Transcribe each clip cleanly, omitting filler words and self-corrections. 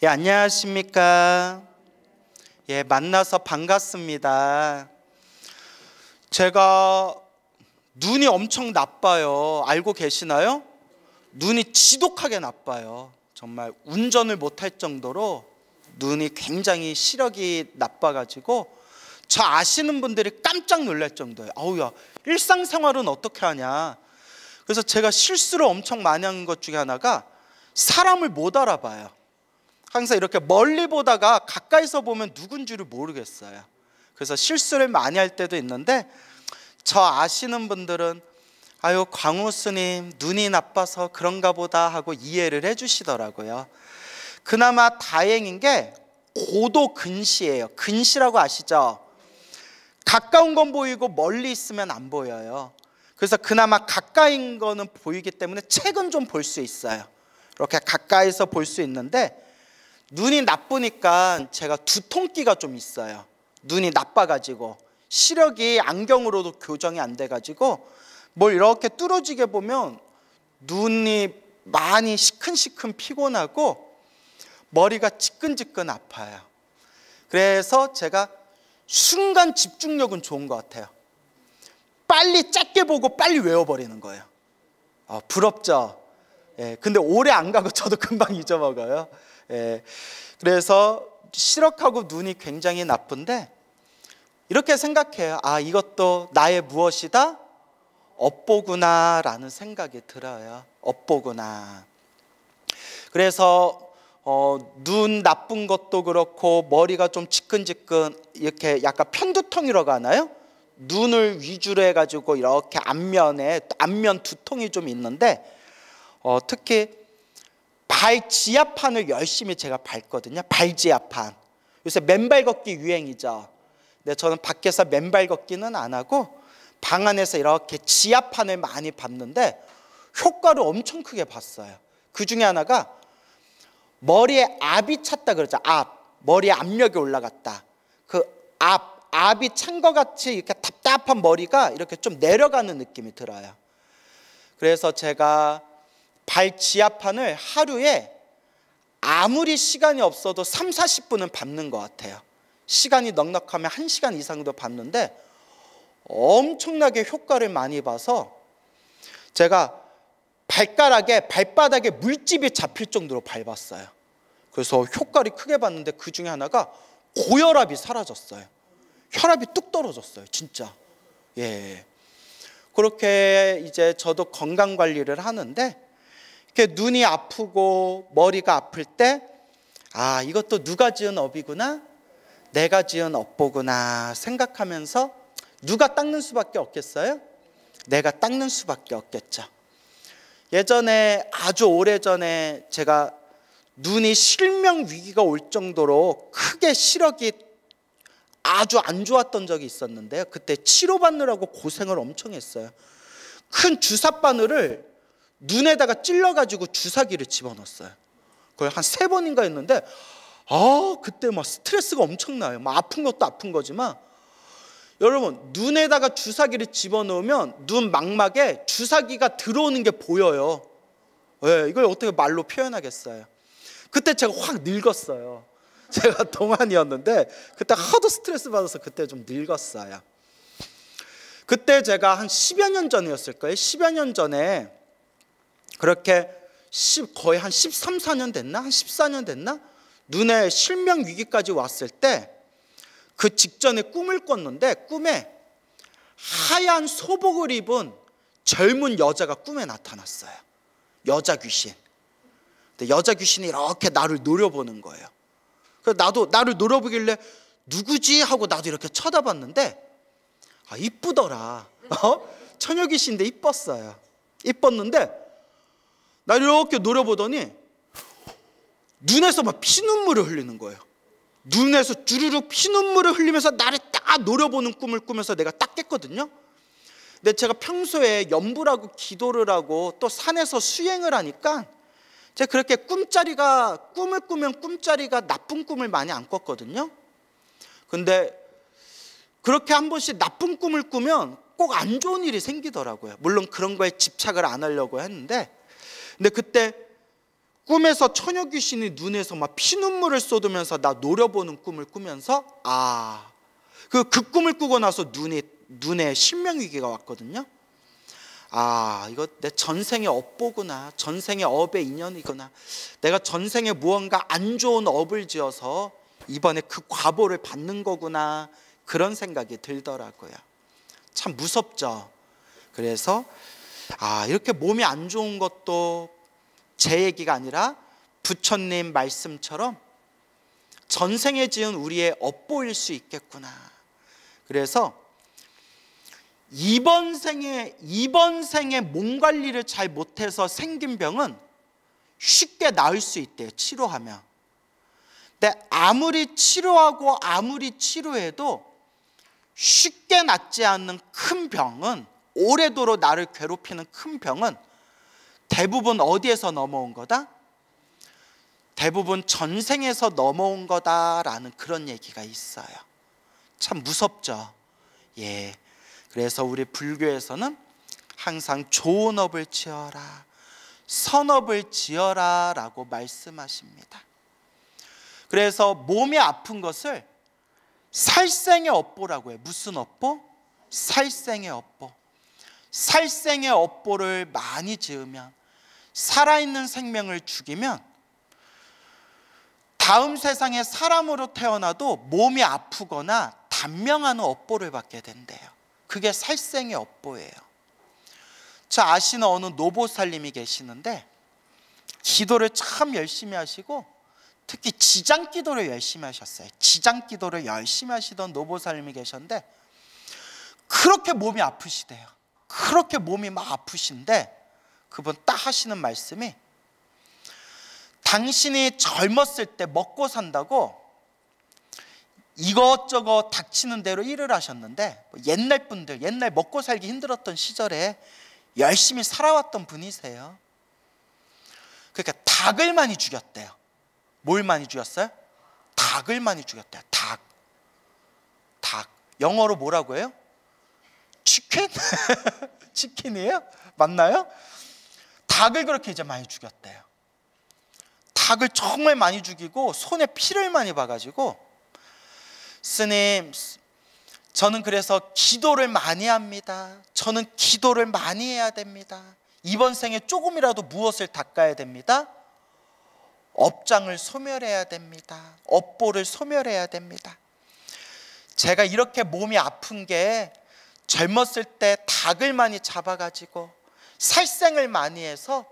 예, 안녕하십니까. 예, 만나서 반갑습니다. 제가 눈이 엄청 나빠요. 알고 계시나요? 눈이 지독하게 나빠요. 정말 운전을 못할 정도로 눈이 굉장히 시력이 나빠가지고 저 아시는 분들이 깜짝 놀랄 정도예요. 아우야, 일상생활은 어떻게 하냐. 그래서 제가 실수를 엄청 많이 하는 것 중에 하나가 사람을 못 알아봐요. 항상 이렇게 멀리 보다가 가까이서 보면 누군지를 모르겠어요. 그래서 실수를 많이 할 때도 있는데, 저 아시는 분들은 아유, 광우 스님 눈이 나빠서 그런가 보다 하고 이해를 해주시더라고요. 그나마 다행인 게 고도 근시예요. 근시라고 아시죠? 가까운 건 보이고 멀리 있으면 안 보여요. 그래서 그나마 가까이인 거는 보이기 때문에 책은 좀 볼 수 있어요. 이렇게 가까이서 볼 수 있는데, 눈이 나쁘니까 제가 두통기가 좀 있어요. 눈이 나빠가지고 시력이 안경으로도 교정이 안 돼가지고 뭘 이렇게 뚫어지게 보면 눈이 많이 시큰시큰 피곤하고 머리가 지끈지끈 아파요. 그래서 제가 순간 집중력은 좋은 것 같아요. 빨리 짧게 보고 빨리 외워버리는 거예요. 부럽죠? 예, 근데 오래 안 가고 저도 금방 잊어먹어요. 예, 그래서 시력하고 눈이 굉장히 나쁜데, 이렇게 생각해요. 아, 이것도 나의 무엇이다? 업보구나 라는 생각이 들어요. 업보구나. 그래서 눈 나쁜 것도 그렇고 머리가 좀 지끈지끈 이렇게 약간 편두통이라고 하나요? 눈을 위주로 해가지고 이렇게 안면에 안면 두통이 좀 있는데, 특히 발 지압판을 열심히 제가 밟거든요. 발 지압판. 요새 맨발 걷기 유행이죠. 근데 저는 밖에서 맨발 걷기는 안 하고 방 안에서 이렇게 지압판을 많이 밟는데 효과를 엄청 크게 봤어요. 그 중에 하나가 머리에 압이 찼다 그러죠. 압. 머리에 압력이 올라갔다. 그 압이 찬 것 같이 이렇게 답답한 머리가 이렇게 좀 내려가는 느낌이 들어요. 그래서 제가 발 지압판을 하루에 아무리 시간이 없어도 30-40분은 밟는 것 같아요. 시간이 넉넉하면 1시간 이상도 밟는데 엄청나게 효과를 많이 봐서 제가 발바닥에 물집이 잡힐 정도로 밟았어요. 그래서 효과를 크게 봤는데 그 중에 하나가 고혈압이 사라졌어요. 혈압이 뚝 떨어졌어요. 진짜. 예. 그렇게 이제 저도 건강 관리를 하는데, 이렇게 눈이 아프고 머리가 아플 때, 아, 이것도 누가 지은 업이구나, 내가 지은 업보구나 생각하면서, 누가 닦는 수밖에 없겠어요? 내가 닦는 수밖에 없겠죠. 예전에 아주 오래전에 제가 눈이 실명 위기가 올 정도로 크게 시력이 아주 안 좋았던 적이 있었는데요. 그때 치료받느라고 고생을 엄청 했어요. 큰 주사바늘을 눈에다가 찔러가지고 주사기를 집어넣었어요. 그걸 한 3번인가 했는데, 그때 막 스트레스가 엄청나요. 막 아픈 것도 아픈 거지만, 여러분, 눈에다가 주사기를 집어넣으면 눈 망막에 주사기가 들어오는 게 보여요. 네, 이걸 어떻게 말로 표현하겠어요. 그때 제가 확 늙었어요. 제가 동안이었는데 그때 하도 스트레스 받아서 그때 좀 늙었어요. 그때 제가 한 10여 년 전이었을 거예요. 10여 년 전에 그렇게 거의 한 13, 14년 됐나? 한 14년 됐나? 눈에 실명 위기까지 왔을 때, 그 직전에 꿈을 꿨는데 꿈에 하얀 소복을 입은 젊은 여자가 꿈에 나타났어요. 여자 귀신. 근데 여자 귀신이 이렇게 나를 노려보는 거예요. 그래서 나도 나를 노려보길래 누구지? 하고 나도 이렇게 쳐다봤는데, 이쁘더라. 처녀 귀신인데 이뻤어요. 이뻤는데 나를 이렇게 노려보더니 눈에서 막 피눈물을 흘리는 거예요. 눈에서 주르륵 피눈물을 흘리면서 나를 딱 노려보는 꿈을 꾸면서 내가 딱 깼거든요. 근데 제가 평소에 염불하고 기도를 하고 또 산에서 수행을 하니까 제가 그렇게 꿈을 꾸면 꿈자리가 나쁜 꿈을 많이 안 꿨거든요. 근데 그렇게 한 번씩 나쁜 꿈을 꾸면 꼭 안 좋은 일이 생기더라고요. 물론 그런 거에 집착을 안 하려고 했는데, 근데 그때 꿈에서 처녀 귀신이 눈에서 막 피눈물을 쏟으면서 나 노려보는 꿈을 꾸면서 그 꿈을 꾸고 나서 눈에 실명위기가 왔거든요. 이거 내 전생의 업보구나. 전생의 업의 인연이구나. 내가 전생에 무언가 안 좋은 업을 지어서 이번에 그 과보를 받는 거구나. 그런 생각이 들더라고요. 참 무섭죠. 그래서 이렇게 몸이 안 좋은 것도 제 얘기가 아니라 부처님 말씀처럼 전생에 지은 우리의 업보일 수 있겠구나. 그래서 이번 생에 몸 관리를 잘 못해서 생긴 병은 쉽게 나을 수 있대요, 치료하면. 근데 아무리 치료하고 아무리 치료해도 쉽게 낫지 않는 큰 병은, 오래도록 나를 괴롭히는 큰 병은 대부분 어디에서 넘어온 거다? 대부분 전생에서 넘어온 거다라는 그런 얘기가 있어요. 참 무섭죠. 예. 그래서 우리 불교에서는 항상 좋은 업을 지어라, 선업을 지어라 라고 말씀하십니다. 그래서 몸이 아픈 것을 살생의 업보라고 해요. 무슨 업보? 살생의 업보. 살생의 업보를 많이 지으면, 살아있는 생명을 죽이면 다음 세상에 사람으로 태어나도 몸이 아프거나 단명하는 업보를 받게 된대요. 그게 살생의 업보예요. 저 아시는 어느 노보살님이 계시는데 기도를 참 열심히 하시고 특히 지장기도를 열심히 하셨어요. 지장기도를 열심히 하시던 노보살님이 계셨는데 그렇게 몸이 아프시대요. 그렇게 몸이 막 아프신데 그분 딱 하시는 말씀이, 당신이 젊었을 때 먹고 산다고 이것저것 닥치는 대로 일을 하셨는데, 옛날 분들, 옛날 먹고 살기 힘들었던 시절에 열심히 살아왔던 분이세요. 그러니까 닭을 많이 죽였대요. 뭘 많이 죽였어요? 닭을 많이 죽였대요. 닭. 영어로 뭐라고 해요? 치킨? 치킨이에요? 맞나요? 닭을 그렇게 이제 많이 죽였대요. 닭을 정말 많이 죽이고 손에 피를 많이 봐가지고, 스님, 저는 그래서 기도를 많이 합니다. 저는 기도를 많이 해야 됩니다. 이번 생에 조금이라도 무엇을 닦아야 됩니다? 업장을 소멸해야 됩니다. 업보를 소멸해야 됩니다. 제가 이렇게 몸이 아픈 게 젊었을 때 닭을 많이 잡아가지고 살생을 많이 해서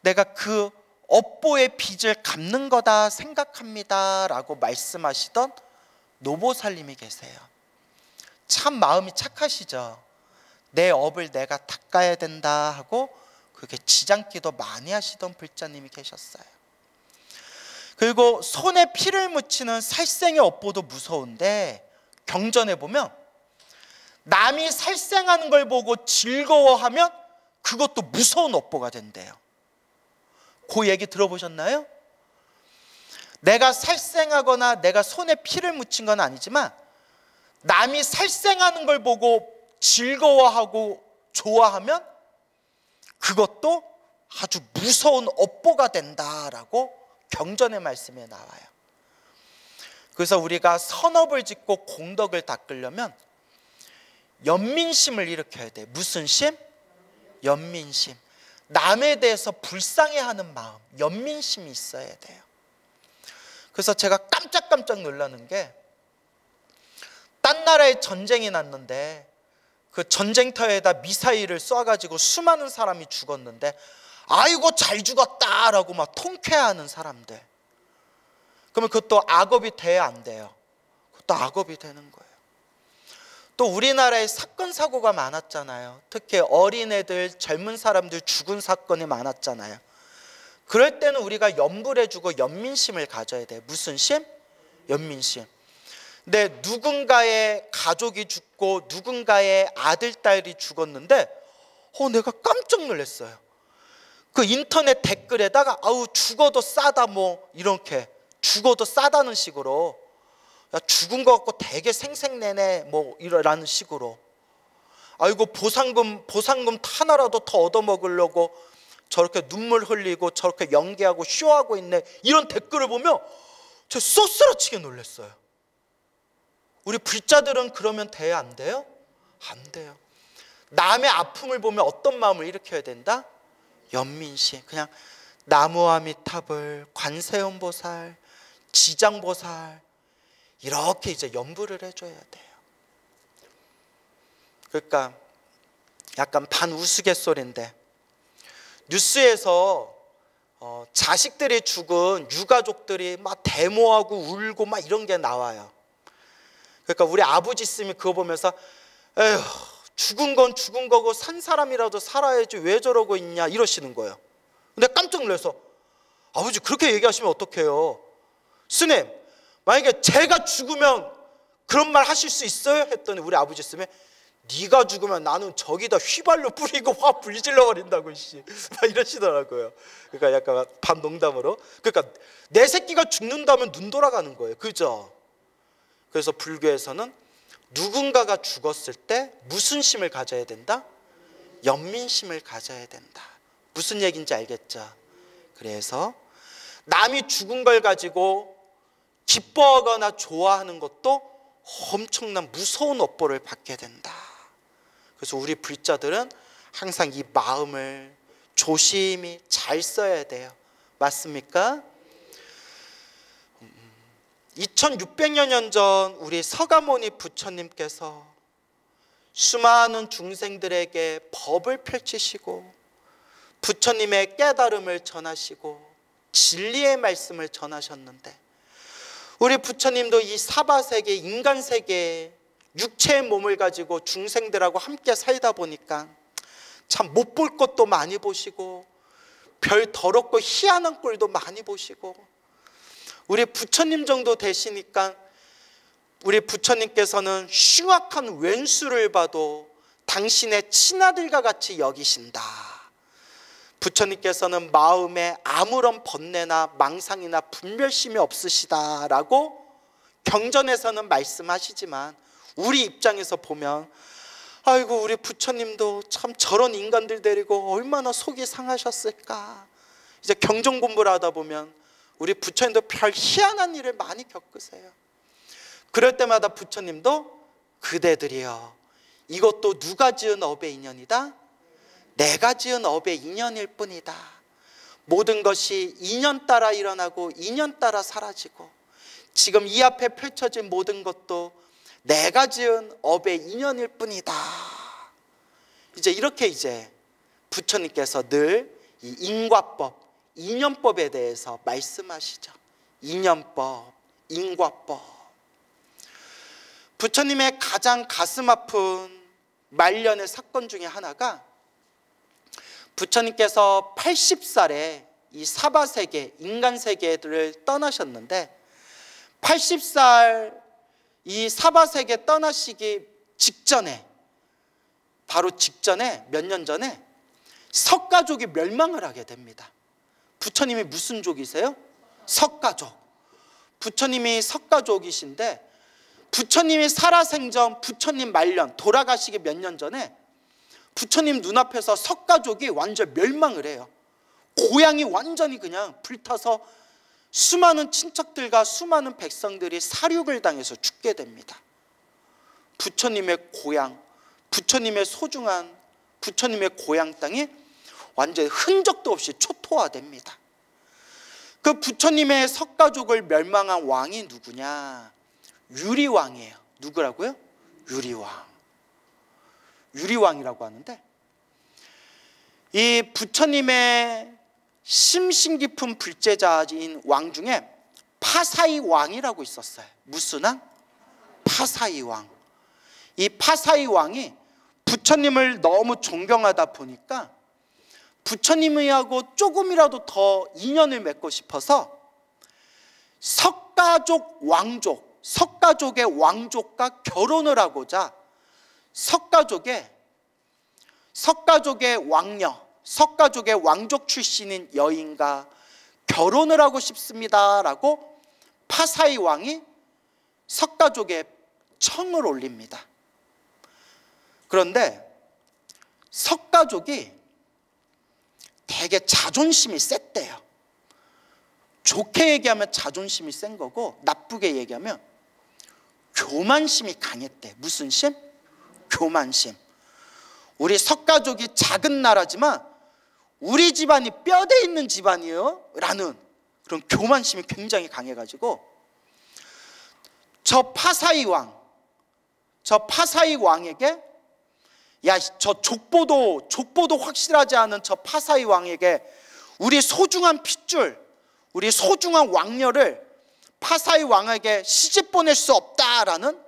내가 그 업보의 빚을 갚는 거다 생각합니다 라고 말씀하시던 노보살님이 계세요. 참 마음이 착하시죠. 내 업을 내가 닦아야 된다 하고 그렇게 지장기도 많이 하시던 불자님이 계셨어요. 그리고 손에 피를 묻히는 살생의 업보도 무서운데, 경전에 보면 남이 살생하는 걸 보고 즐거워하면 그것도 무서운 업보가 된대요. 그 얘기 들어보셨나요? 내가 살생하거나 내가 손에 피를 묻힌 건 아니지만 남이 살생하는 걸 보고 즐거워하고 좋아하면 그것도 아주 무서운 업보가 된다라고 경전의 말씀에 나와요. 그래서 우리가 선업을 짓고 공덕을 닦으려면 연민심을 일으켜야 돼. 무슨 심? 연민심. 남에 대해서 불쌍해하는 마음, 연민심이 있어야 돼요. 그래서 제가 깜짝깜짝 놀라는 게, 딴 나라에 전쟁이 났는데 그 전쟁터에다 미사일을 쏴가지고 수많은 사람이 죽었는데 아이고 잘 죽었다라고 막 통쾌해하는 사람들. 그러면 그것도 악업이 돼야 안 돼요? 그것도 악업이 되는 거예요. 또 우리나라에 사건 사고가 많았잖아요. 특히 어린애들, 젊은 사람들 죽은 사건이 많았잖아요. 그럴 때는 우리가 염불해주고 연민심을 가져야 돼요. 무슨 심? 연민심. 근데 누군가의 가족이 죽고 누군가의 아들, 딸이 죽었는데 내가 깜짝 놀랐어요. 그 인터넷 댓글에다가 아우 죽어도 싸다 뭐 이렇게, 죽어도 싸다는 식으로, 야 죽은 것 같고 되게 생색내네 뭐 이러라는 식으로, 아이고 보상금 하나라도 더 얻어먹으려고 저렇게 눈물 흘리고 저렇게 연기하고 쇼하고 있네, 이런 댓글을 보면 저 쏘스라치게 놀랐어요. 우리 불자들은 그러면 돼요, 안 돼요? 안 돼요. 남의 아픔을 보면 어떤 마음을 일으켜야 된다? 연민심. 그냥 나무아미타불, 관세음보살, 지장보살 이렇게 이제 연부를 해줘야 돼요. 그러니까 약간 반우스갯소리인데, 뉴스에서 자식들이 죽은 유가족들이 막 데모하고 울고 막 이런 게 나와요. 그러니까 우리 아버지 있으면 그거 보면서 에휴, 죽은 건 죽은 거고 산 사람이라도 살아야지 왜 저러고 있냐 이러시는 거예요. 근데 깜짝 놀라서 아버지 그렇게 얘기하시면 어떡해요? 스님, 만약에 제가 죽으면 그런 말 하실 수 있어요? 했더니 우리 아버지 있으면 네가 죽으면 나는 저기다 휘발유 뿌리고 확 불질러 버린다고 막 이러시더라고요. 그러니까 약간 반농담으로. 그러니까 내 새끼가 죽는다면 눈 돌아가는 거예요. 그죠? 그래서 불교에서는 누군가가 죽었을 때 무슨 심을 가져야 된다? 연민심을 가져야 된다. 무슨 얘기인지 알겠죠? 그래서 남이 죽은 걸 가지고 기뻐하거나 좋아하는 것도 엄청난 무서운 업보를 받게 된다. 그래서 우리 불자들은 항상 이 마음을 조심히 잘 써야 돼요. 맞습니까? 2600여 년 전 우리 서가모니 부처님께서 수많은 중생들에게 법을 펼치시고 부처님의 깨달음을 전하시고 진리의 말씀을 전하셨는데, 우리 부처님도 이 사바세계, 인간세계에 육체의 몸을 가지고 중생들하고 함께 살다 보니까 참 못 볼 것도 많이 보시고 별 더럽고 희한한 꼴도 많이 보시고, 우리 부처님 정도 되시니까 우리 부처님께서는 흉악한 왼수를 봐도 당신의 친아들과 같이 여기신다. 부처님께서는 마음에 아무런 번뇌나 망상이나 분별심이 없으시다라고 경전에서는 말씀하시지만, 우리 입장에서 보면 아이고 우리 부처님도 참 저런 인간들 데리고 얼마나 속이 상하셨을까. 이제 경전 공부를 하다 보면 우리 부처님도 별 희한한 일을 많이 겪으세요. 그럴 때마다 부처님도 그대들이여, 이것도 누가 지은 업의 인연이다? 내가 지은 업의 인연일 뿐이다. 모든 것이 인연 따라 일어나고 인연 따라 사라지고, 지금 이 앞에 펼쳐진 모든 것도 내가 지은 업의 인연일 뿐이다. 이제 이렇게 이제 부처님께서 늘 이 인과법, 인연법에 대해서 말씀하시죠. 인연법, 인과법. 부처님의 가장 가슴 아픈 말년의 사건 중에 하나가, 부처님께서 80살에 이 사바세계, 인간세계를 떠나셨는데, 80살 이 사바세계 떠나시기 직전에, 바로 직전에 몇 년 전에 석가족이 멸망을 하게 됩니다. 부처님이 무슨 족이세요? 석가족. 부처님이 석가족이신데, 부처님이 살아생전, 부처님 말년, 돌아가시기 몇 년 전에 부처님 눈앞에서 석가족이 완전 멸망을 해요. 고향이 완전히 그냥 불타서 수많은 친척들과 수많은 백성들이 사륙을 당해서 죽게 됩니다. 부처님의 고향, 부처님의 소중한 부처님의 고향 땅이 완전히 흔적도 없이 초토화됩니다. 그 부처님의 석가족을 멸망한 왕이 누구냐? 유리왕이에요. 누구라고요? 유리왕. 유리왕이라고 하는데, 이 부처님의 심신 깊은 불제자인 왕 중에 파사이 왕이라고 있었어요. 무슨 왕? 파사이 왕. 이 파사이 왕이 부처님을 너무 존경하다 보니까 부처님하고 조금이라도 더 인연을 맺고 싶어서 석가족 왕족, 석가족의 왕족과 결혼을 하고자 석가족의 왕녀, 석가족의 왕족 출신인 여인과 결혼을 하고 싶습니다라고 파사이 왕이 석가족에 청을 올립니다. 그런데 석가족이 되게 자존심이 셌대요. 좋게 얘기하면 자존심이 센 거고, 나쁘게 얘기하면 교만심이 강했대. 무슨 심? 교만심. 우리 석가족이 작은 나라지만 우리 집안이 뼈대 있는 집안이에요 라는 그런 교만심이 굉장히 강해가지고, 저 파사이 왕에게, 야, 저 족보도 확실하지 않은 저 파사이 왕에게 우리 소중한 핏줄, 우리 소중한 왕녀를 파사이 왕에게 시집 보낼 수 없다라는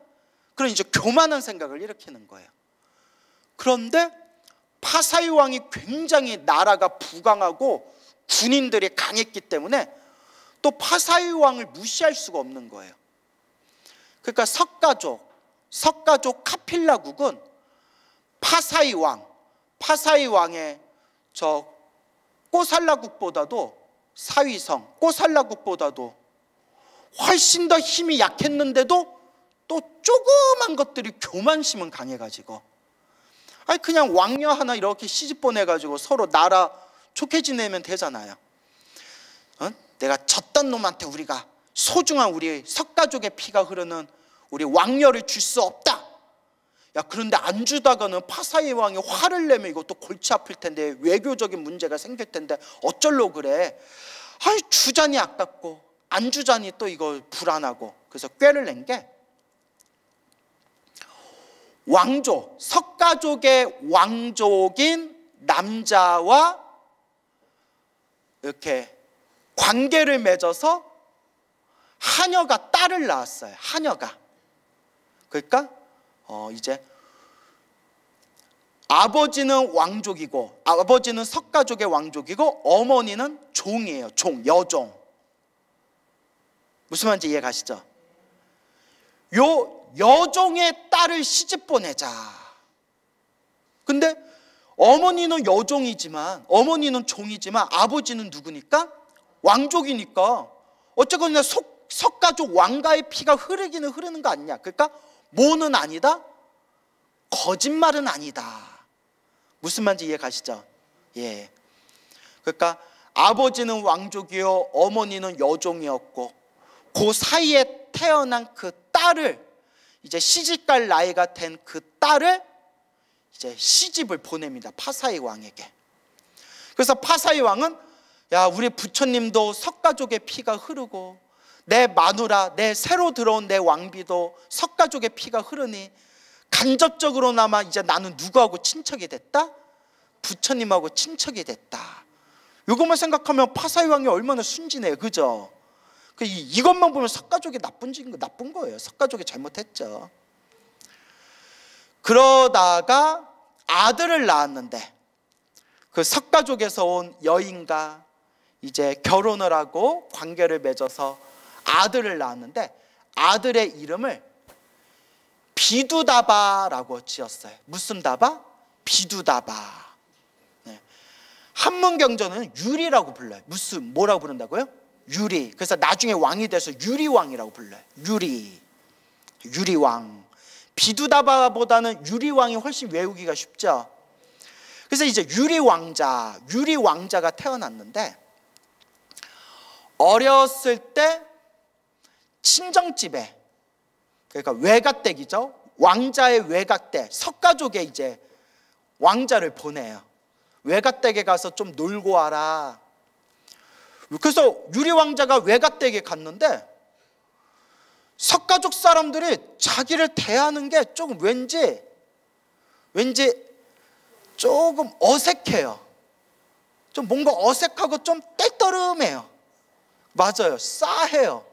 그런 이제 교만한 생각을 일으키는 거예요. 그런데 파사이 왕이 굉장히 나라가 부강하고 군인들이 강했기 때문에 또 파사이 왕을 무시할 수가 없는 거예요. 그러니까 석가족 카필라국은 파사이 왕의 저 꼬살라국보다도, 사위성 꼬살라국보다도 훨씬 더 힘이 약했는데도 또 조그만 것들이 교만심은 강해가지고, 아니 그냥 왕녀 하나 이렇게 시집 보내가지고 서로 나라 좋게 지내면 되잖아요. 내가 졌던 놈한테 우리가 소중한 우리 석가족의 피가 흐르는 우리 왕녀를 줄 수 없다. 야, 그런데 안 주다가는 파사이 왕이 화를 내면 이것도 골치 아플 텐데, 외교적인 문제가 생길 텐데 어쩔로 그래. 아이, 주자니 아깝고 안 주자니 또 이거 불안하고. 그래서 꾀를 낸 게, 석가족의 왕족인 남자와 이렇게 관계를 맺어서 하녀가 딸을 낳았어요. 하녀가. 그러니까 이제 아버지는 왕족이고, 아버지는 석가족의 왕족이고, 어머니는 종이에요. 여종. 무슨 말인지 이해 가시죠? 요 여종의 딸을 시집 보내자. 근데 어머니는 여종이지만, 어머니는 종이지만 아버지는 누구니까? 왕족이니까 어쨌거나 석가족 왕가의 피가 흐르기는 흐르는 거 아니냐. 그러니까 뭐는 아니다? 거짓말은 아니다. 무슨 말인지 이해 가시죠? 예. 그러니까 아버지는 왕족이요, 어머니는 여종이었고, 그 사이에 태어난 그 딸을, 이제 시집갈 나이가 된 그 딸을 이제 시집을 보냅니다. 파사이 왕에게. 그래서 파사이 왕은, 야, 우리 부처님도 석가족의 피가 흐르고, 내 마누라, 내 새로 들어온 내 왕비도 석가족의 피가 흐르니 간접적으로나마 이제 나는 누구하고 친척이 됐다? 부처님하고 친척이 됐다. 이것만 생각하면 파사이 왕이 얼마나 순진해요. 그죠? 이것만 보면 석가족이 나쁜 거예요. 석가족이 잘못했죠. 그러다가 아들을 낳았는데, 그 석가족에서 온 여인과 이제 결혼을 하고 관계를 맺어서 아들을 낳았는데, 아들의 이름을 비두다바라고 지었어요. 무슨 다바? 비두다바. 네. 한문경전은 유리라고 불러요. 뭐라고 부른다고요? 유리. 그래서 나중에 왕이 돼서 유리왕이라고 불러요. 유리왕. 비두다바보다는 유리왕이 훨씬 외우기가 쉽죠. 그래서 이제 유리왕자가 태어났는데, 어렸을 때 친정집에, 그러니까 외갓댁이죠. 왕자의 외갓댁, 석가족의 이제 왕자를 보내요. 외갓댁에 가서 좀 놀고 와라. 그래서 유리왕자가 외갓댁에 갔는데, 석가족 사람들이 자기를 대하는 게 조금 왠지 조금 어색해요. 좀 뭔가 어색하고 좀 떼떠름해요. 맞아요. 싸해요.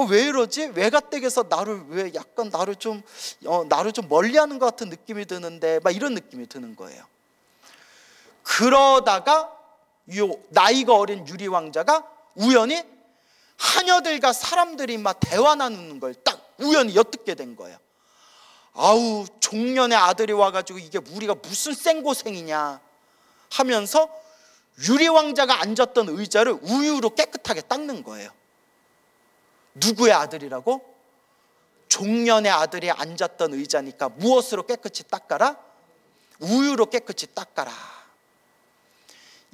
왜 이러지? 외갓댁에서 나를 좀 멀리하는 것 같은 느낌이 드는데, 막 이런 느낌이 드는 거예요. 그러다가 나이가 어린 유리왕자가 우연히 하녀들과 사람들이 막 대화 나누는 걸 딱 우연히 엿듣게 된 거예요. 아우, 종년의 아들이 와가지고 이게 우리가 무슨 생고생이냐 하면서 유리왕자가 앉았던 의자를 우유로 깨끗하게 닦는 거예요. 누구의 아들이라고? 종년의 아들이 앉았던 의자니까 무엇으로 깨끗이 닦아라? 우유로 깨끗이 닦아라.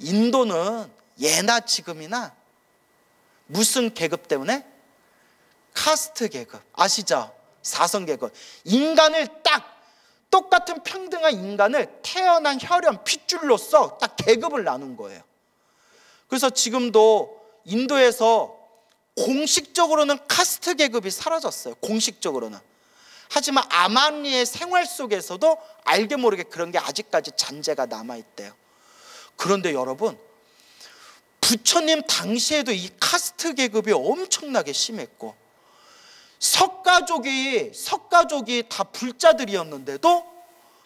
인도는 예나 지금이나 무슨 계급 때문에? 카스트 계급. 아시죠? 사선 계급. 인간을 딱 똑같은 평등한 인간을 태어난 혈연, 핏줄로서 딱 계급을 나눈 거예요. 그래서 지금도 인도에서 공식적으로는 카스트 계급이 사라졌어요. 공식적으로는. 하지만 아마니의 생활 속에서도 알게 모르게 그런 게 아직까지 잔재가 남아있대요. 그런데 여러분, 부처님 당시에도 이 카스트 계급이 엄청나게 심했고, 석가족이 다 불자들이었는데도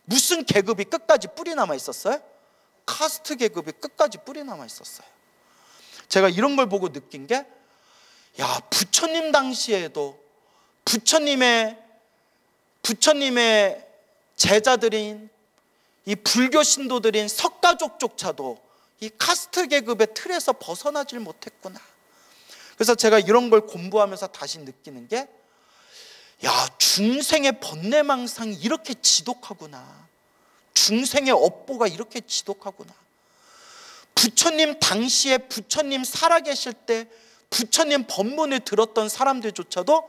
무슨 계급이 끝까지 뿌리 남아 있었어요? 카스트 계급이 끝까지 뿌리 남아 있었어요. 제가 이런 걸 보고 느낀 게, 야, 부처님 당시에도 부처님의 제자들인 이 불교 신도들인 석가족조차도 이 카스트 계급의 틀에서 벗어나질 못했구나. 그래서 제가 이런 걸 공부하면서 다시 느끼는 게, 야, 중생의 번뇌망상이 이렇게 지독하구나. 중생의 업보가 이렇게 지독하구나. 부처님 당시에 부처님 살아계실 때 부처님 법문을 들었던 사람들조차도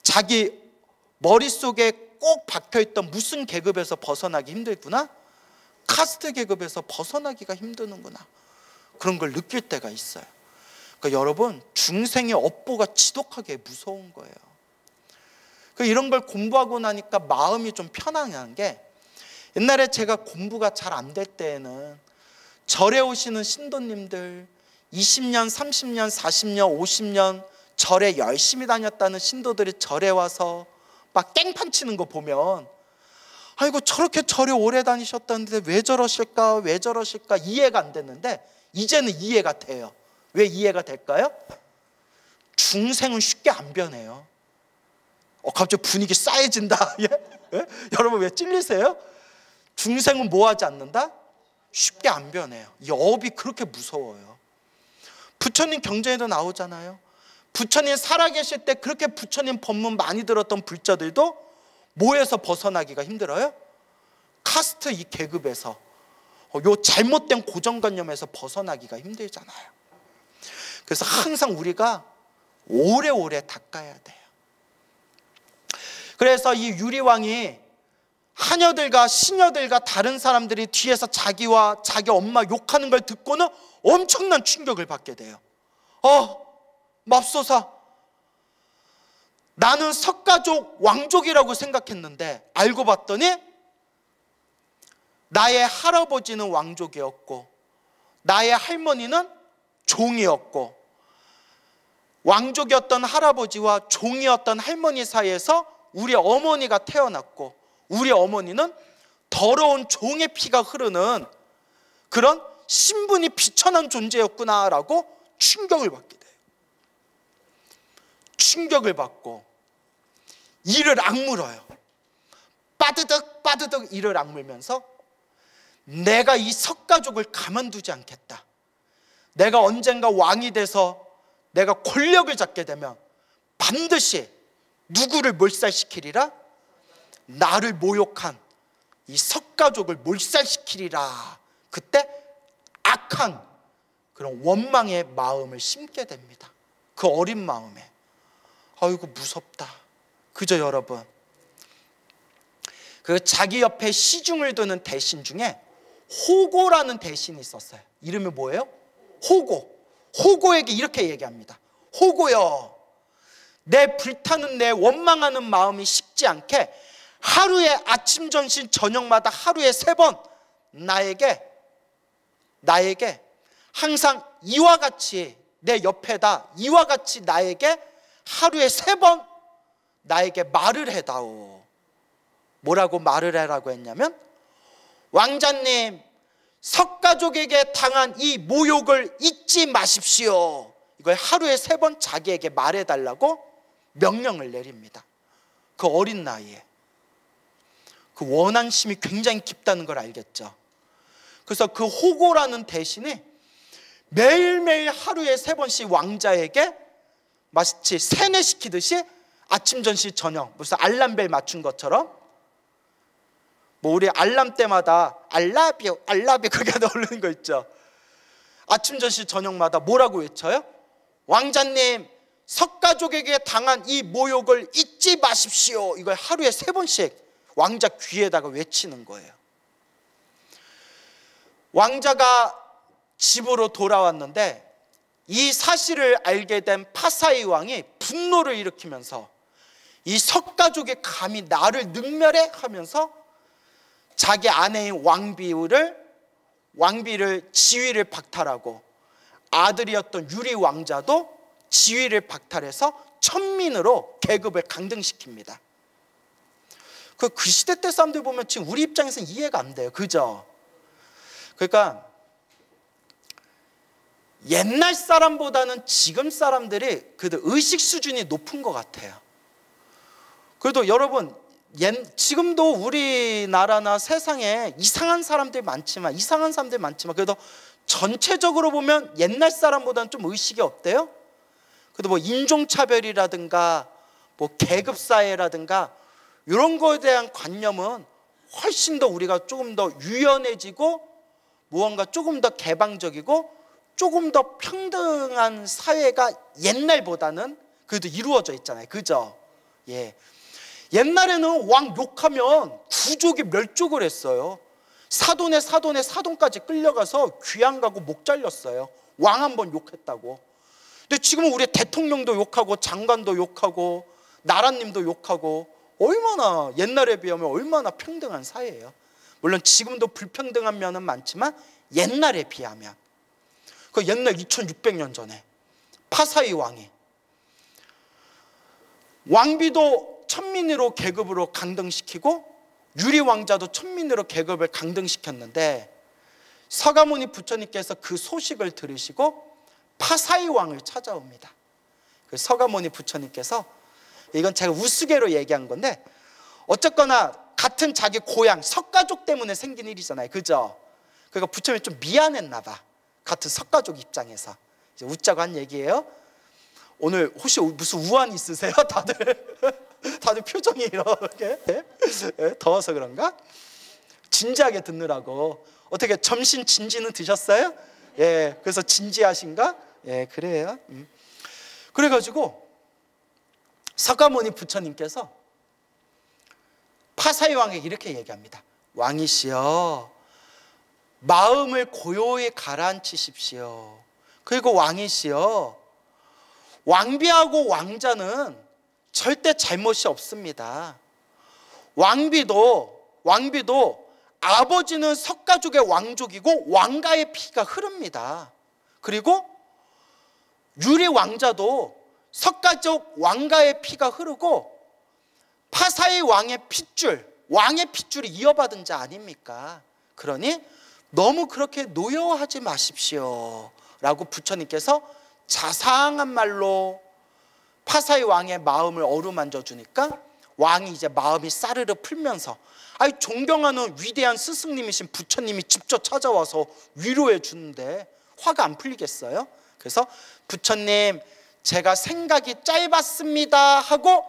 자기 머릿속에 꼭 박혀있던 무슨 계급에서 벗어나기 힘들구나, 카스트 계급에서 벗어나기가 힘드는구나, 그런 걸 느낄 때가 있어요. 그러니까 여러분, 중생의 업보가 지독하게 무서운 거예요. 이런 걸 공부하고 나니까 마음이 좀 편안한 게, 옛날에 제가 공부가 잘 안 될 때에는 절에 오시는 신도님들 20년, 30년, 40년, 50년 절에 열심히 다녔다는 신도들이 절에 와서 막 깽판 치는 거 보면, 아이고 저렇게 절에 오래 다니셨다는데 왜 저러실까 이해가 안 됐는데 이제는 이해가 돼요. 왜 이해가 될까요? 중생은 쉽게 안 변해요. 갑자기 분위기 싸해진다. 예? 예? 여러분 왜 찔리세요? 중생은 뭐 하지 않는다? 쉽게 안 변해요. 이 업이 그렇게 무서워요. 부처님 경전에도 나오잖아요. 부처님 살아계실 때 그렇게 부처님 법문 많이 들었던 불자들도 뭐에서 벗어나기가 힘들어요? 카스트 이 계급에서, 요 잘못된 고정관념에서 벗어나기가 힘들잖아요. 그래서 항상 우리가 오래오래 닦아야 돼요. 그래서 이 유리왕이 하녀들과 시녀들과 다른 사람들이 뒤에서 자기와 자기 엄마 욕하는 걸 듣고는 엄청난 충격을 받게 돼요. 맙소사, 나는 석가족 왕족이라고 생각했는데 알고 봤더니 나의 할아버지는 왕족이었고 나의 할머니는 종이었고, 왕족이었던 할아버지와 종이었던 할머니 사이에서 우리 어머니가 태어났고, 우리 어머니는 더러운 종의 피가 흐르는 그런 신분이 비천한 존재였구나라고 충격을 받게 돼요. 충격을 받고 이를 악물어요. 빠드득 이를 악물면서, 내가 이 석가족을 가만두지 않겠다. 내가 언젠가 왕이 돼서 내가 권력을 잡게 되면 반드시 누구를 몰살시키리라? 나를 모욕한 이 석가족을 몰살시키리라. 그때 악한 그런 원망의 마음을 심게 됩니다. 그 어린 마음에. 아이고 무섭다. 그죠 여러분? 그 자기 옆에 시중을 두는 대신 중에 호고라는 대신이 있었어요. 이름이 뭐예요? 호고. 호고에게 이렇게 얘기합니다. 호고여, 내 불타는 내 원망하는 마음이 식지 않게 하루에 아침, 점심, 저녁마다 하루에 3번 나에게 항상 이와 같이 내 옆에다 이와 같이 나에게 하루에 3번 나에게 말을 해다오. 뭐라고 말을 해라고 했냐면, 왕자님, 석가족에게 당한 이 모욕을 잊지 마십시오. 이걸 하루에 3번 자기에게 말해달라고 명령을 내립니다. 그 어린 나이에. 그 원한심이 굉장히 깊다는 걸 알겠죠. 그래서 그 호고라는 대신에 매일매일 하루에 3번씩 왕자에게 마치 세뇌시키듯이 아침, 점심, 저녁, 무슨 알람벨 맞춘 것처럼, 뭐 우리 알람 때마다 알라뷰 그렇게 넣는 거 있죠. 아침, 점심, 저녁마다 뭐라고 외쳐요? 왕자님, 석가족에게 당한 이 모욕을 잊지 마십시오. 이걸 하루에 3번씩 왕자 귀에다가 외치는 거예요. 왕자가 집으로 돌아왔는데 이 사실을 알게 된 파사이 왕이 분노를 일으키면서 이 석가족이 감히 나를 능멸해 하면서 자기 아내인 왕비를 지위를 박탈하고 아들이었던 유리 왕자도 지위를 박탈해서 천민으로 계급을 강등시킵니다. 그 시대 때 사람들 보면 지금 우리 입장에서는 이해가 안 돼요. 그죠? 그러니까 옛날 사람보다는 지금 사람들이 그래도 의식 수준이 높은 것 같아요. 그래도 여러분, 지금도 우리나라나 세상에 이상한 사람들 많지만 그래도 전체적으로 보면 옛날 사람보다는 좀 의식이 어때요? 그래도 뭐 인종차별이라든가 뭐 계급사회라든가 이런 거에 대한 관념은 훨씬 더 우리가 조금 더 유연해지고 무언가 조금 더 개방적이고 조금 더 평등한 사회가 옛날보다는 그래도 이루어져 있잖아요. 그죠? 예. 옛날에는 왕 욕하면 구족이 멸족을 했어요. 사돈까지 끌려가서 귀양 가고 목 잘렸어요. 왕 한 번 욕했다고. 근데 지금은 우리 대통령도 욕하고 장관도 욕하고 나라님도 욕하고 얼마나 옛날에 비하면 얼마나 평등한 사회예요. 물론 지금도 불평등한 면은 많지만 옛날에 비하면 그 옛날 2600년 전에 파사이 왕이 왕비도 천민으로 계급으로 강등시키고 유리 왕자도 천민으로 계급을 강등시켰는데 서가모니 부처님께서 그 소식을 들으시고 파사이 왕을 찾아옵니다. 그 서가모니 부처님께서 이건 제가 우스개로 얘기한 건데 어쨌거나 같은 자기 고향 석가족 때문에 생긴 일이잖아요. 그죠? 그러니까 부처님이 좀 미안했나 봐. 같은 석가족 입장에서 이제 웃자고 한 얘기예요. 오늘 혹시 무슨 우환 있으세요? 다들 표정이 이렇게 더워서 그런가? 진지하게 듣느라고. 어떻게 점심 진지는 드셨어요? 예, 그래서 진지하신가? 예, 그래요. 그래가지고 석가모니 부처님께서 파사이 왕에게 이렇게 얘기합니다. 왕이시여, 마음을 고요히 가라앉히십시오. 그리고 왕이시여, 왕비하고 왕자는 절대 잘못이 없습니다. 왕비도 아버지는 석가족의 왕족이고 왕가의 피가 흐릅니다. 그리고 유리 왕자도 석가족 왕가의 피가 흐르고 파사이 왕의 핏줄이 이어받은 자 아닙니까? 그러니 너무 그렇게 노여워하지 마십시오 라고 부처님께서 자상한 말로 파사이 왕의 마음을 어루만져 주니까 왕이 이제 마음이 싸르르 풀면서 존경하는 위대한 스승님이신 부처님이 직접 찾아와서 위로해 주는데 화가 안 풀리겠어요? 그래서 부처님, 제가 생각이 짧았습니다 하고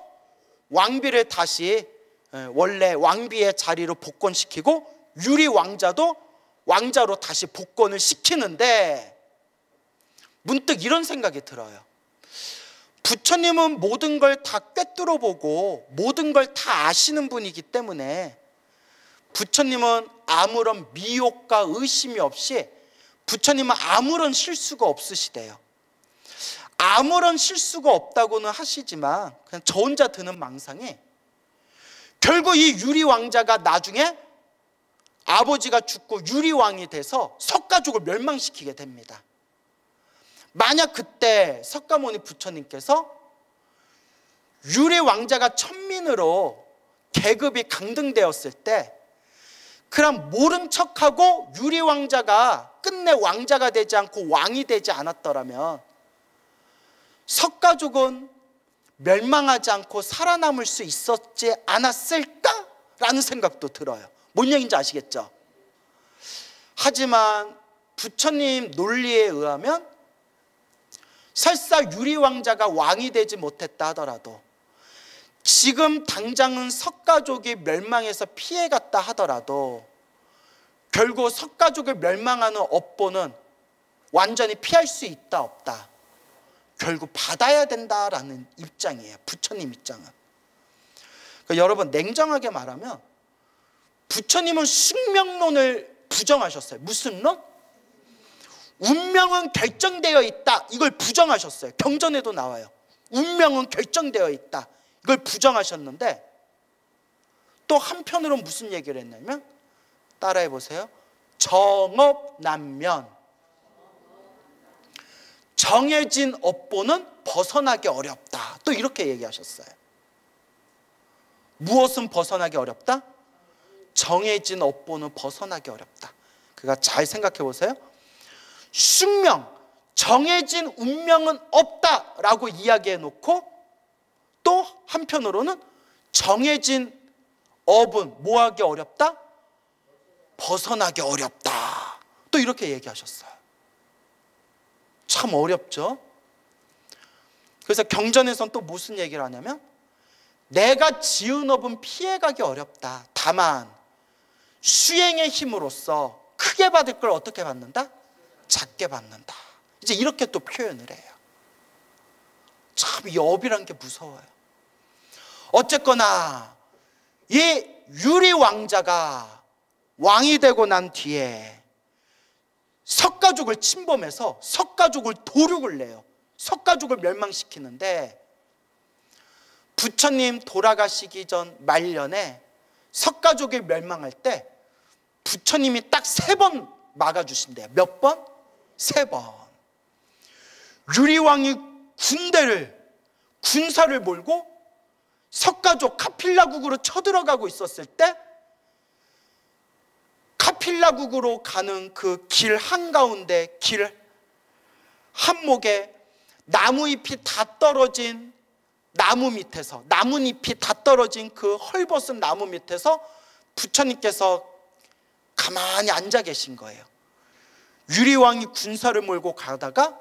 왕비를 다시 원래 왕비의 자리로 복권시키고 유리 왕자도 왕자로 다시 복권을 시키는데 문득 이런 생각이 들어요. 부처님은 모든 걸 다 꿰뚫어 보고 모든 걸 다 아시는 분이기 때문에 부처님은 아무런 미혹과 의심이 없이 부처님은 아무런 실수가 없으시대요. 아무런 실수가 없다고는 하시지만 그냥 저 혼자 드는 망상이 결국 이 유리 왕자가 나중에 아버지가 죽고 유리 왕이 돼서 석가족을 멸망시키게 됩니다. 만약 그때 석가모니 부처님께서 유리 왕자가 천민으로 계급이 강등되었을 때 그럼 모른 척하고 유리 왕자가 끝내 왕자가 되지 않고 왕이 되지 않았더라면 석가족은 멸망하지 않고 살아남을 수 있었지 않았을까라는 생각도 들어요. 뭔 얘기인지 아시겠죠? 하지만 부처님 논리에 의하면 설사 유리 왕자가 왕이 되지 못했다 하더라도 지금 당장은 석가족이 멸망해서 피해갔다 하더라도 결국 석가족을 멸망하는 업보는 완전히 피할 수 있다 없다? 결국 받아야 된다라는 입장이에요. 부처님 입장은. 그러니까 여러분 냉정하게 말하면 부처님은 숙명론을 부정하셨어요. 무슨 론? 운명은 결정되어 있다. 이걸 부정하셨어요. 경전에도 나와요. 운명은 결정되어 있다. 이걸 부정하셨는데 또 한편으로 무슨 얘기를 했냐면 따라해 보세요. 정업난면, 정해진 업보는 벗어나기 어렵다. 또 이렇게 얘기하셨어요. 무엇은 벗어나기 어렵다? 정해진 업보는 벗어나기 어렵다. 그러니까 잘 생각해 보세요. 숙명, 정해진 운명은 없다라고 이야기해 놓고 또 한편으로는 정해진 업은 뭐하기 어렵다? 벗어나기 어렵다. 또 이렇게 얘기하셨어요. 참 어렵죠? 그래서 경전에서는 또 무슨 얘기를 하냐면 내가 지은 업은 피해가기 어렵다. 다만 수행의 힘으로써 크게 받을 걸 어떻게 받는다? 작게 받는다. 이제 이렇게 또 표현을 해요. 참 이 업이란 게 무서워요. 어쨌거나 이 유리 왕자가 왕이 되고 난 뒤에 석가족을 침범해서 석가족을 도륙을 내요. 석가족을 멸망시키는데 부처님 돌아가시기 전 말년에 석가족이 멸망할 때 부처님이 딱 3번 막아주신대요. 몇 번? 3번. 유리왕이 군사를 몰고 석가족 카필라국으로 쳐들어가고 있었을 때 카필라국으로 가는 그 길 한가운데 길 한목에 나무잎이 다 떨어진 나뭇잎이 다 떨어진 그 헐벗은 나무 밑에서 부처님께서 가만히 앉아 계신 거예요. 유리왕이 군사를 몰고 가다가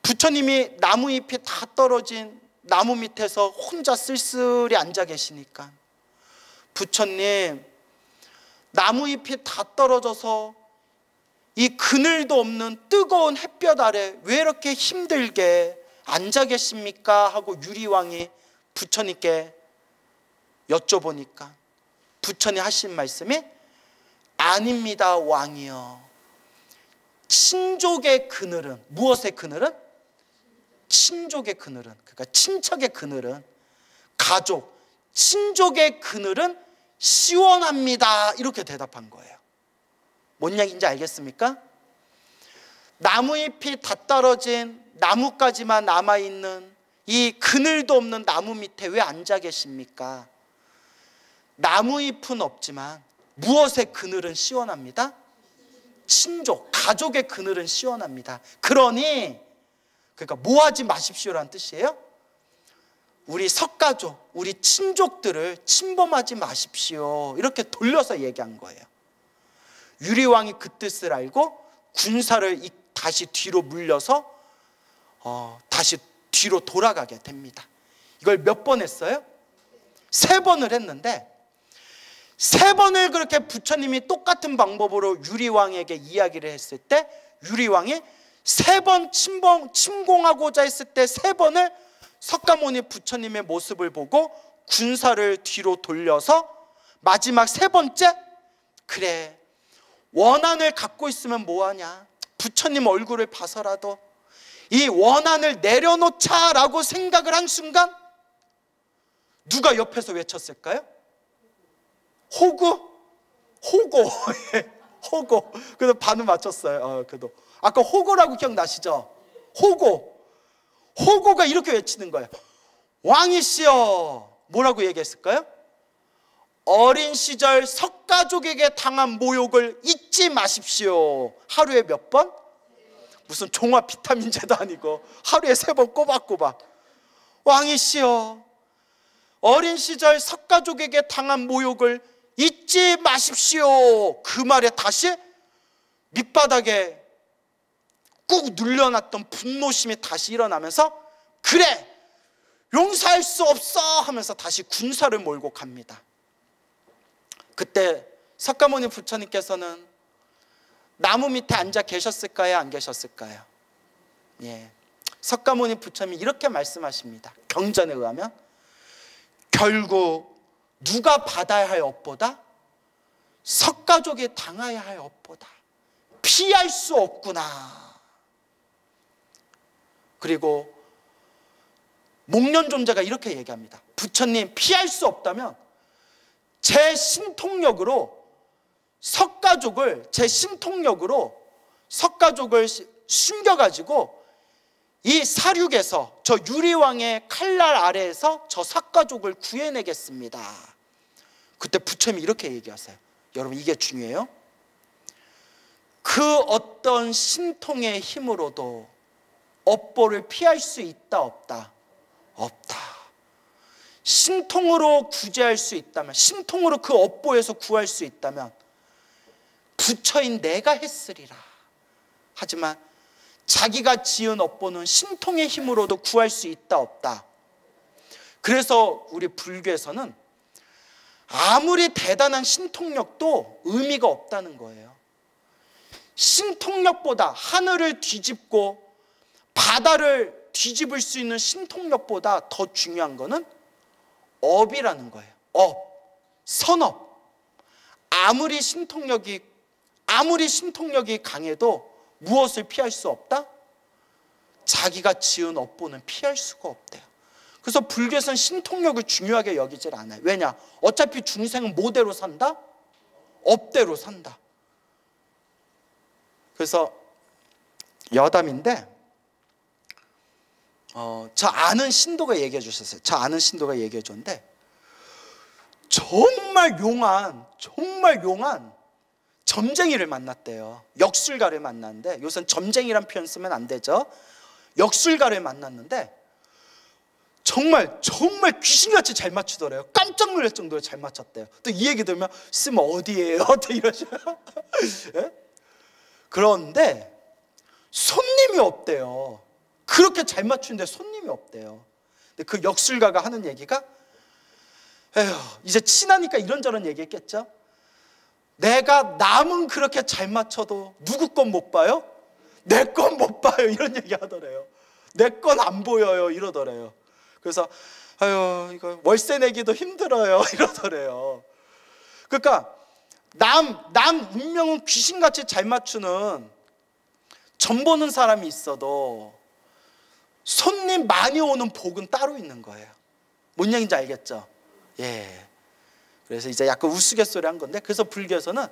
부처님이 나무잎이 다 떨어진 나무 밑에서 혼자 쓸쓸히 앉아 계시니까 부처님 나무잎이 다 떨어져서 이 그늘도 없는 뜨거운 햇볕 아래 왜 이렇게 힘들게 앉아 계십니까? 하고 유리왕이 부처님께 여쭤보니까 부처님 하신 말씀이 아닙니다 왕이여. 친족의 그늘은 무엇의 그늘은? 친족의 그늘은 그러니까 친척의 그늘은 가족, 친족의 그늘은 시원합니다. 이렇게 대답한 거예요. 뭔 얘기인지 알겠습니까? 나무잎이 다 떨어진 나뭇가지만 남아있는 이 그늘도 없는 나무 밑에 왜 앉아 계십니까? 나무잎은 없지만 무엇의 그늘은 시원합니다? 친족, 가족의 그늘은 시원합니다. 그러니 그러니까 뭐 하지 마십시오라는 뜻이에요. 우리 석가족, 우리 친족들을 침범하지 마십시오. 이렇게 돌려서 얘기한 거예요. 유리왕이 그 뜻을 알고 군사를 다시 뒤로 물려서 다시 뒤로 돌아가게 됩니다. 이걸 몇 번 했어요? 3번을 했는데 3번을 그렇게 부처님이 똑같은 방법으로 유리왕에게 이야기를 했을 때 유리왕이 3번 침공하고자 했을 때 3번을 석가모니 부처님의 모습을 보고 군사를 뒤로 돌려서 마지막 3번째 그래 원한을 갖고 있으면 뭐하냐 부처님 얼굴을 봐서라도 이 원한을 내려놓자라고 생각을 한 순간 누가 옆에서 외쳤을까요? 호구? 호고 호고. 그래서 반응 맞췄어요. 그래도 아까 호고라고 기억나시죠? 호고가 이렇게 외치는 거예요. 왕이시여. 뭐라고 얘기했을까요? 어린 시절 석가족에게 당한 모욕을 잊지 마십시오. 하루에 몇 번? 무슨 종합 비타민제도 아니고 하루에 3번 꼬박꼬박. 왕이시여 어린 시절 석가족에게 당한 모욕을 잊지 마십시오. 그 말에 다시 밑바닥에 꾹 눌려놨던 분노심이 다시 일어나면서 그래 용서할 수 없어 하면서 다시 군사를 몰고 갑니다. 그때 석가모니 부처님께서는 나무 밑에 앉아 계셨을까요? 안 계셨을까요? 예. 석가모니 부처님이 이렇게 말씀하십니다. 경전에 의하면 결국 누가 받아야 할 업보다 석가족이 당해야 할 업보다 피할 수 없구나. 그리고 목련존자가 이렇게 얘기합니다. 부처님, 피할 수 없다면 제 신통력으로 석가족을 숨겨가지고 이 사륙에서, 저 유리왕의 칼날 아래에서 저 석가족을 구해내겠습니다. 그때 부처님이 이렇게 얘기하세요. 여러분, 이게 중요해요. 그 어떤 신통의 힘으로도 업보를 피할 수 있다 없다? 없다. 신통으로 구제할 수 있다면, 신통으로 그 업보에서 구할 수 있다면 부처인 내가 했으리라. 하지만 자기가 지은 업보는 신통의 힘으로도 구할 수 있다 없다? 그래서 우리 불교에서는 아무리 대단한 신통력도 의미가 없다는 거예요. 신통력보다, 하늘을 뒤집고 바다를 뒤집을 수 있는 신통력보다 더 중요한 거는 업이라는 거예요. 업, 선업. 아무리 신통력이 강해도 무엇을 피할 수 없다? 자기가 지은 업보는 피할 수가 없대요. 그래서 불교에서는 신통력을 중요하게 여기질 않아요. 왜냐? 어차피 중생은 뭐대로 산다? 업대로 산다. 그래서 여담인데, 저 아는 신도가 얘기해 주셨어요. 저 아는 신도가 얘기해 줬는데, 정말 용한 점쟁이를 만났대요. 역술가를 만났는데, 요새는 점쟁이란 표현 쓰면 안 되죠. 역술가를 만났는데 정말 귀신같이 잘 맞추더래요. 깜짝 놀랄 정도로 잘 맞췄대요. 또 이 얘기 들으면 쓰면 어디예요? 또 이러셔요. 예? 그런데 손님이 없대요. 그렇게 잘 맞추는데 손님이 없대요. 근데 그 역술가가 하는 얘기가, 에휴, 이제 친하니까 이런저런 얘기했겠죠. 내가 남은 그렇게 잘 맞춰도 누구 건 못 봐요? 내 건 못 봐요. 이런 얘기 하더래요. 내 건 안 보여요. 이러더래요. 그래서 아유, 이거 월세 내기도 힘들어요. 이러더래요. 그러니까 남 운명은 귀신같이 잘 맞추는 점 보는 사람이 있어도 손님 많이 오는 복은 따로 있는 거예요. 뭔 얘기인지 알겠죠? 예. 그래서 이제 약간 우스갯소리 한 건데, 그래서 불교에서는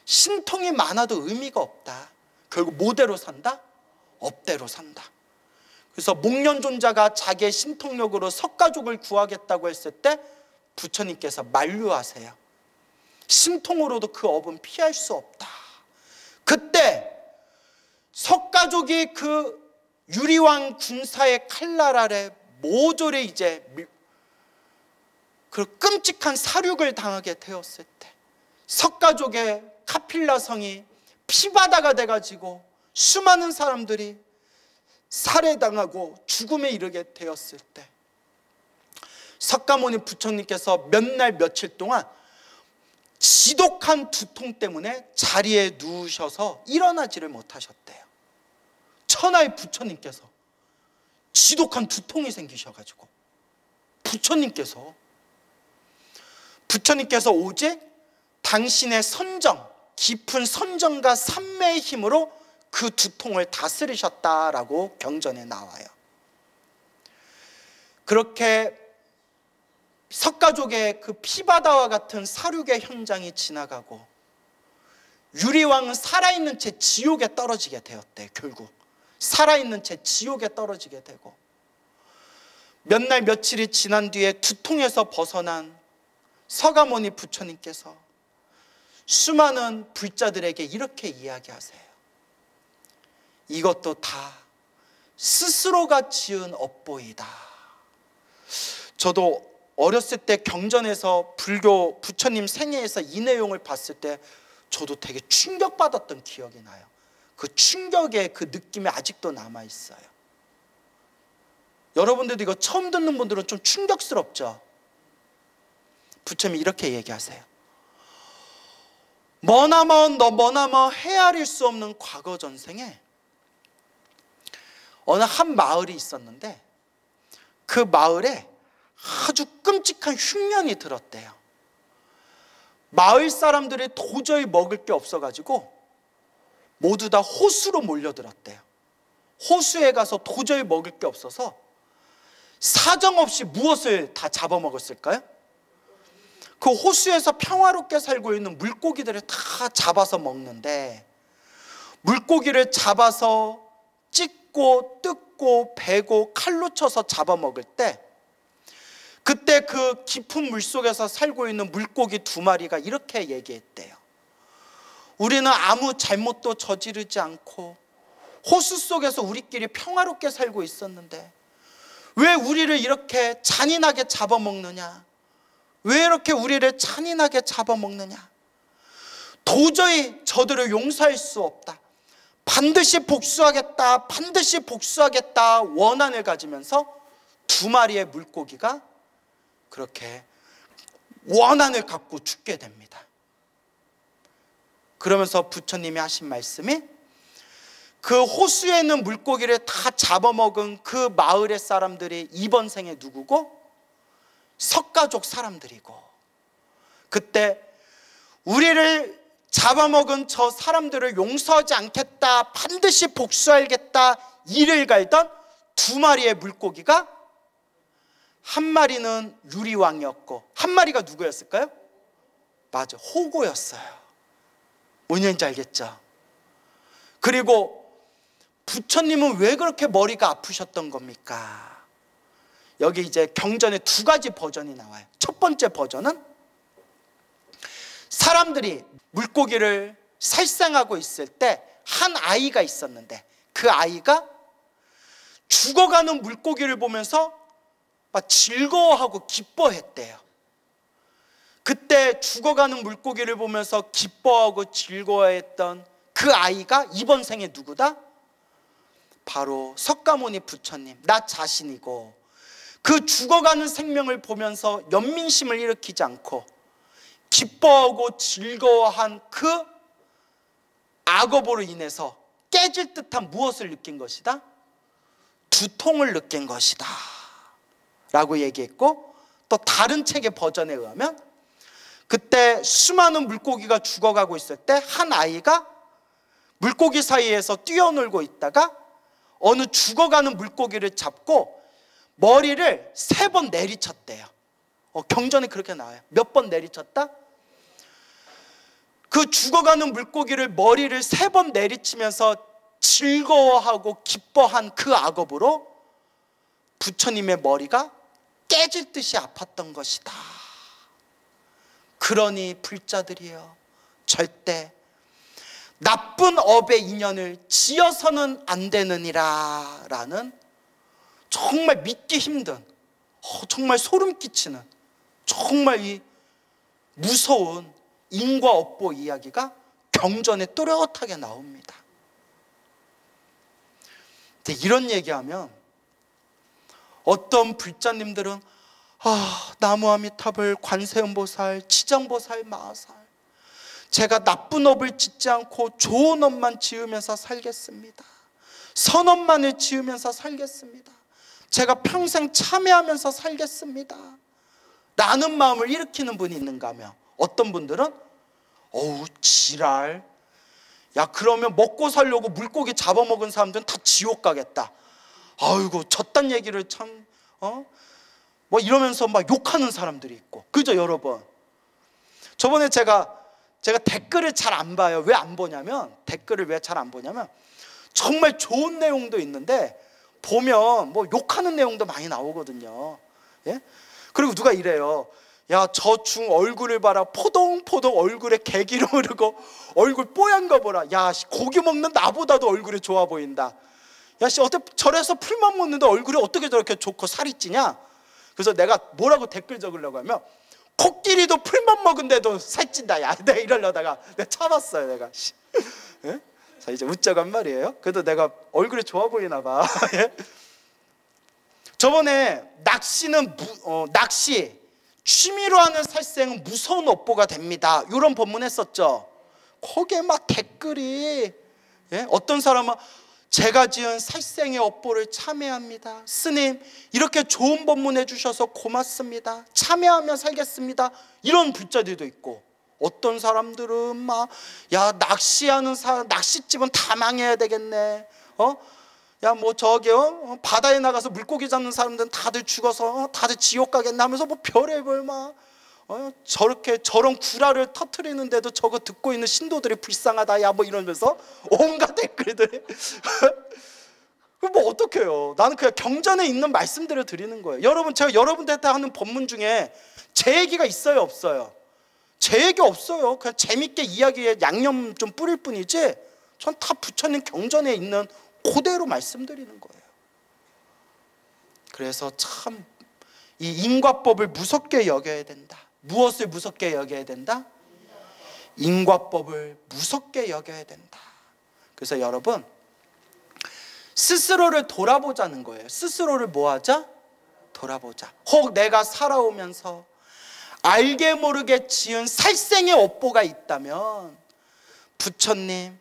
신통이 많아도 의미가 없다. 결국 뭐대로 산다? 업대로 산다. 그래서 목련존자가 자기의 신통력으로 석가족을 구하겠다고 했을 때 부처님께서 만류하세요. 신통으로도 그 업은 피할 수 없다. 그때 석가족이 그 유리왕 군사의 칼날 아래 모조리 이제 그 끔찍한 사륙을 당하게 되었을 때, 석가족의 카필라성이 피바다가 돼가지고 수많은 사람들이 살해당하고 죽음에 이르게 되었을 때, 석가모니 부처님께서 몇 날 며칠 동안 지독한 두통 때문에 자리에 누우셔서 일어나지를 못하셨대요. 천하의 부처님께서 지독한 두통이 생기셔가지고 부처님께서 오직 당신의 선정, 깊은 선정과 삼매의 힘으로 그 두통을 다스리셨다라고 경전에 나와요. 그렇게 석가족의 그 피바다와 같은 사륙의 현장이 지나가고 유리왕은 살아있는 채 지옥에 떨어지게 되었대. 결국 살아있는 채 지옥에 떨어지게 되고, 몇 날 며칠이 지난 뒤에 두통에서 벗어난 석가모니 부처님께서 수많은 불자들에게 이렇게 이야기하세요. 이것도 다 스스로가 지은 업보이다. 저도 어렸을 때 경전에서 불교 부처님 생애에서 이 내용을 봤을 때 저도 되게 충격받았던 기억이 나요. 그 충격의 그 느낌이 아직도 남아있어요. 여러분들도 이거 처음 듣는 분들은 좀 충격스럽죠? 부처님이 이렇게 얘기하세요. 머나먼 헤아릴 수 없는 과거 전생에 어느 한 마을이 있었는데 그 마을에 아주 끔찍한 흉년이 들었대요. 마을 사람들이 도저히 먹을 게 없어가지고 모두 다 호수로 몰려들었대요. 호수에 가서 도저히 먹을 게 없어서 사정없이 무엇을 다 잡아먹었을까요? 그 호수에서 평화롭게 살고 있는 물고기들을 다 잡아서 먹는데, 물고기를 잡아서 찢고 뜯고 베고 칼로 쳐서 잡아먹을 때, 그때 그 깊은 물속에서 살고 있는 물고기 2마리가 이렇게 얘기했대요. 우리는 아무 잘못도 저지르지 않고 호수 속에서 우리끼리 평화롭게 살고 있었는데 왜 우리를 이렇게 잔인하게 잡아먹느냐? 왜 이렇게 우리를 잔인하게 잡아먹느냐? 도저히 저들을 용서할 수 없다. 반드시 복수하겠다. 반드시 복수하겠다. 원한을 가지면서 2마리의 물고기가 그렇게 원한을 갖고 죽게 됩니다. 그러면서 부처님이 하신 말씀이, 그 호수에 있는 물고기를 다 잡아먹은 그 마을의 사람들이 이번 생에 누구고? 석가족 사람들이고, 그때 우리를 잡아먹은 저 사람들을 용서하지 않겠다, 반드시 복수하겠다 이를 갈던 2마리의 물고기가, 한 마리는 유리왕이었고 한 마리가 누구였을까요? 맞아, 호고였어요. 뭔지 알겠죠? 그리고 부처님은 왜 그렇게 머리가 아프셨던 겁니까? 여기 이제 경전에 2가지 버전이 나와요. 첫 번째 버전은 사람들이 물고기를 살생하고 있을 때 한 아이가 있었는데, 그 아이가 죽어가는 물고기를 보면서 막 즐거워하고 기뻐했대요. 그때 죽어가는 물고기를 보면서 기뻐하고 즐거워했던 그 아이가 이번 생에 누구다? 바로 석가모니 부처님, 나 자신이고, 그 죽어가는 생명을 보면서 연민심을 일으키지 않고 기뻐하고 즐거워한 그 악업으로 인해서 깨질 듯한 무엇을 느낀 것이다? 두통을 느낀 것이다 라고 얘기했고, 또 다른 책의 버전에 의하면 그때 수많은 물고기가 죽어가고 있을 때 한 아이가 물고기 사이에서 뛰어놀고 있다가 어느 죽어가는 물고기를 잡고 머리를 3번 내리쳤대요. 경전에 그렇게 나와요. 몇 번 내리쳤다? 그 죽어가는 물고기를 머리를 3번 내리치면서 즐거워하고 기뻐한 그 악업으로 부처님의 머리가 깨질 듯이 아팠던 것이다. 그러니 불자들이여, 절대 나쁜 업의 인연을 지어서는 안 되느니라 라는 정말 믿기 힘든, 정말 소름 끼치는, 정말 이 무서운 인과업보 이야기가 경전에 또렷하게 나옵니다. 근데 이런 얘기하면 어떤 불자님들은 나무아미타불, 관세음보살, 지장보살, 마하살, 제가 나쁜 업을 짓지 않고 좋은 업만 지으면서 살겠습니다. 선업만을 지으면서 살겠습니다. 제가 평생 참회하면서 살겠습니다 라는 마음을 일으키는 분이 있는가 하면, 어떤 분들은 어우 지랄, 야 그러면 먹고 살려고 물고기 잡아먹은 사람들은 다 지옥 가겠다. 아이고 저딴 얘기를 참 뭐 이러면서 막 욕하는 사람들이 있고, 그죠 여러분? 저번에 제가 댓글을 잘 안 봐요. 왜 안 보냐면, 댓글을 왜 잘 안 보냐면 정말 좋은 내용도 있는데 보면 뭐 욕하는 내용도 많이 나오거든요. 예? 그리고 누가 이래요. 야 저 중 얼굴을 봐라, 포동포동 얼굴에 개기름 흐르고 얼굴 뽀얀 거 보라. 야 고기 먹는 나보다도 얼굴이 좋아 보인다. 야 씨 어떻게 저래서 풀만 먹는데 얼굴이 어떻게 저렇게 좋고 살이 찌냐. 그래서 내가 뭐라고 댓글 적으려고 하면, 코끼리도 풀만 먹은데도 살찐다. 야 내가 이러려다가 내가 참았어요. 내가 예? 자 이제 웃자고 한 말이에요. 그래도 내가 얼굴이 좋아 보이나 봐. 예? 저번에 낚시 취미로 하는 살생은 무서운 업보가 됩니다, 이런 법문 했었죠. 거기에 막 댓글이, 예? 어떤 사람은 제가 지은 살생의 업보를 참회합니다. 스님, 이렇게 좋은 법문 해주셔서 고맙습니다. 참회하며 살겠습니다. 이런 불자들도 있고, 어떤 사람들은 막, 야, 낚시하는 사람, 낚시집은 다 망해야 되겠네. 야, 뭐 저기요, 바다에 나가서 물고기 잡는 사람들은 다들 죽어서 다들 지옥 가겠네 하면서 뭐 별의별 막 저렇게 저런 구라를 터트리는데도 저거 듣고 있는 신도들이 불쌍하다, 야, 뭐 이러면서 온갖 댓글들이 뭐 어떡해요. 나는 그냥 경전에 있는 말씀들을 드리는 거예요. 여러분, 제가 여러분들한테 하는 법문 중에 제 얘기가 있어요, 없어요? 제 얘기 없어요. 그냥 재밌게 이야기에 양념 좀 뿌릴 뿐이지 전 다 부처님 경전에 있는 그대로 말씀드리는 거예요. 그래서 참 이 인과법을 무섭게 여겨야 된다. 무엇을 무섭게 여겨야 된다? 인과법을 무섭게 여겨야 된다. 그래서 여러분, 스스로를 돌아보자는 거예요. 스스로를 뭐 하자? 돌아보자. 혹 내가 살아오면서 알게 모르게 지은 살생의 업보가 있다면, 부처님,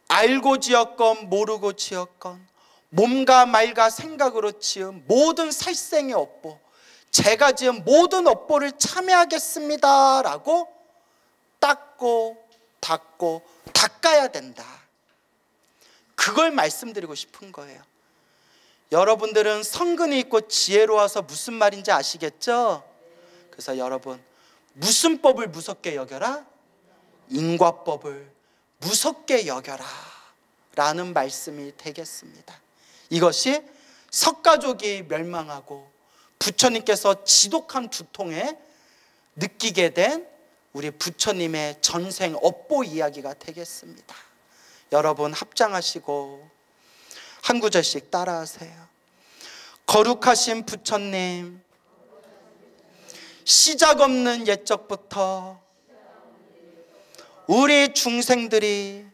알고 지었건 모르고 지었건 몸과 말과 생각으로 지은 모든 살생의 업보, 제가 지은 모든 업보를 참회하겠습니다 라고 닦고 닦고 닦아야 된다. 그걸 말씀드리고 싶은 거예요. 여러분들은 성근이 있고 지혜로워서 무슨 말인지 아시겠죠? 그래서 여러분, 무슨 법을 무섭게 여겨라? 인과법을 무섭게 여겨라 라는 말씀이 되겠습니다. 이것이 석가족이 멸망하고 부처님께서 지독한 두통에 느끼게 된 우리 부처님의 전생 업보 이야기가 되겠습니다. 여러분, 합장하시고 한 구절씩 따라하세요. 거룩하신 부처님, 시작 없는 옛적부터 우리 중생들이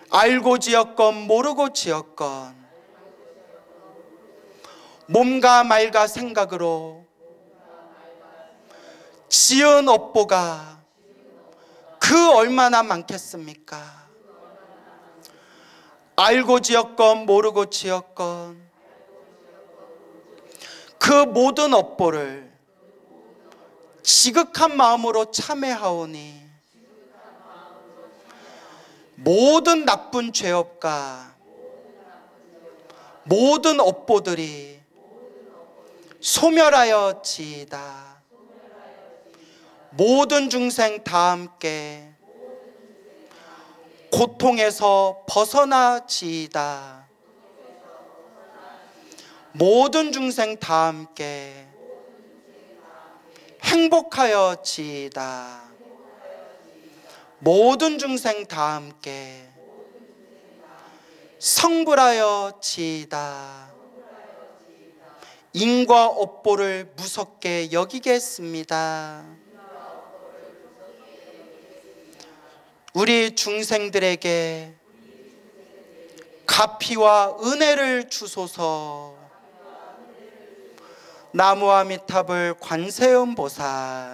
알고 지었건 모르고 지었건 몸과 말과 생각으로 지은 업보가 그 얼마나 많겠습니까? 알고 지었건 모르고 지었건 그 모든 업보를 지극한 마음으로 참회하오니 모든 나쁜 죄업과 모든 업보들이 소멸하여 지이다. 모든 중생 다 함께 고통에서 벗어나 지이다. 모든 중생 다 함께 행복하여 지이다. 모든 중생 다 함께 성불하여 지이다. 인과 업보를 무섭게 여기겠습니다. 우리 중생들에게 가피와 은혜를 주소서. 나무아미타불 관세음보살.